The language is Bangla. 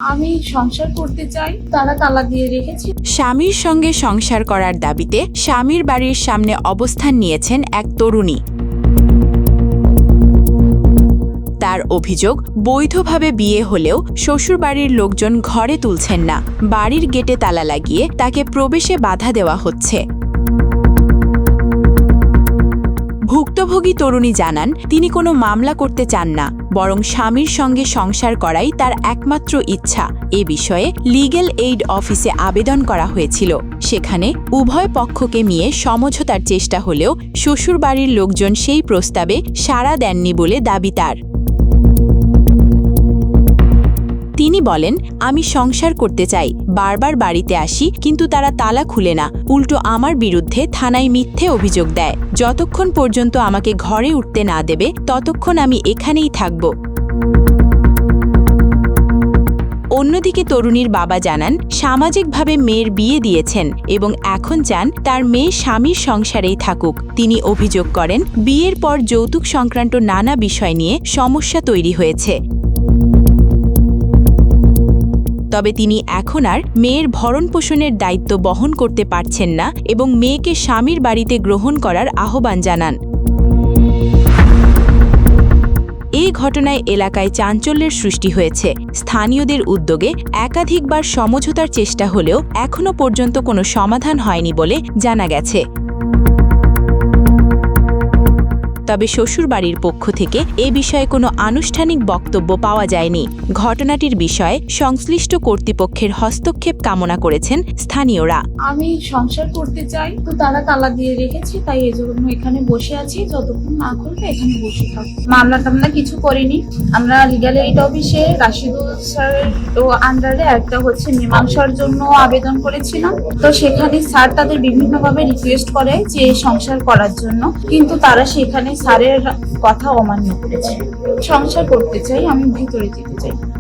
আমি সংসার করতে চাই, তারা তালা দিয়ে রেখেছে। স্বামীর সঙ্গে সংসার করার দাবিতে স্বামীর বাড়ির সামনে অবস্থান নিয়েছেন এক তরুণী। তার অভিযোগ, বৈধভাবে বিয়ে হলেও শ্বশুরবাড়ির লোকজন ঘরে তুলছেন না, বাড়ির গেটে তালা লাগিয়ে তাকে প্রবেশে বাধা দেওয়া হচ্ছে। ভুক্তভোগী তরুণী জানান, তিনি কোনো মামলা করতে চান না, বরং স্বামীর সঙ্গে সংসার করাই তার একমাত্র ইচ্ছা। এ বিষয়ে লিগ্যাল এইড অফিসে আবেদন করা হয়েছিল। সেখানে উভয় পক্ষকে নিয়ে সমঝোতার চেষ্টা হলেও শ্বশুরবাড়ির লোকজন সেই প্রস্তাবে সাড়া দেননি বলে দাবি তার। তিনি বলেন, আমি সংসার করতে চাই, বারবার বাড়িতে আসি, কিন্তু তারা তালা খুলে না, উল্টো আমার বিরুদ্ধে থানায় মিথ্যে অভিযোগ দেয়। যতক্ষণ পর্যন্ত আমাকে ঘরে উঠতে না দেবে ততক্ষণ আমি এখানেই থাকব। অন্যদিকে তরুণীর বাবা জানান, সামাজিকভাবে মেয়ের বিয়ে দিয়েছেন এবং এখন চান তার মেয়ে স্বামীর সংসারেই থাকুক। তিনি অভিযোগ করেন, বিয়ের পর যৌতুক সংক্রান্ত নানা বিষয় নিয়ে সমস্যা তৈরি হয়েছে। তবে তিনি এখন আর মেয়ের ভরণপোষণের দায়িত্ব বহন করতে পারছেন না এবং মেয়েকে স্বামীর বাড়িতে গ্রহণ করার আহ্বান জানান। এই ঘটনায় এলাকায় চাঞ্চল্যের সৃষ্টি হয়েছে। স্থানীয়দের উদ্যোগে একাধিকবার সমঝোতার চেষ্টা হলেও এখনও পর্যন্ত কোনো সমাধান হয়নি বলে জানা গেছে। তবে শ্বশুরবাড়ির পক্ষ থেকে এ বিষয়ে কোনো আনুষ্ঠানিক বক্তব্য পাওয়া যায়নি। ঘটনাটির বিষয়ে সংশ্লিষ্ট কর্তৃপক্ষের হস্তক্ষেপ কামনা করেছেন স্থানীয়রা। আমি সংসার করতে চাই, তো তারা তালা দিয়ে রেখেছে, তাই এজন্য এখানে বসে আছি। যতক্ষণ না করবে এখানে বসে থাকবো। মামলা টামলা কিছু করিনি। আমরা লিগ্যাল এইড অফিসে রাশিদুল স্যারের আন্ডারে একটা মীমাংসার জন্য আবেদন করেছিলাম। তো সেখানে স্যার তাদের বিভিন্নভাবে রিকোয়েস্ট করে যে সংসার করার জন্য, কিন্তু তারা সেখানে স্যারের কথা অমান্য করেছে। সংসার করতে চাই, আমি ভিতরে যেতে চাই।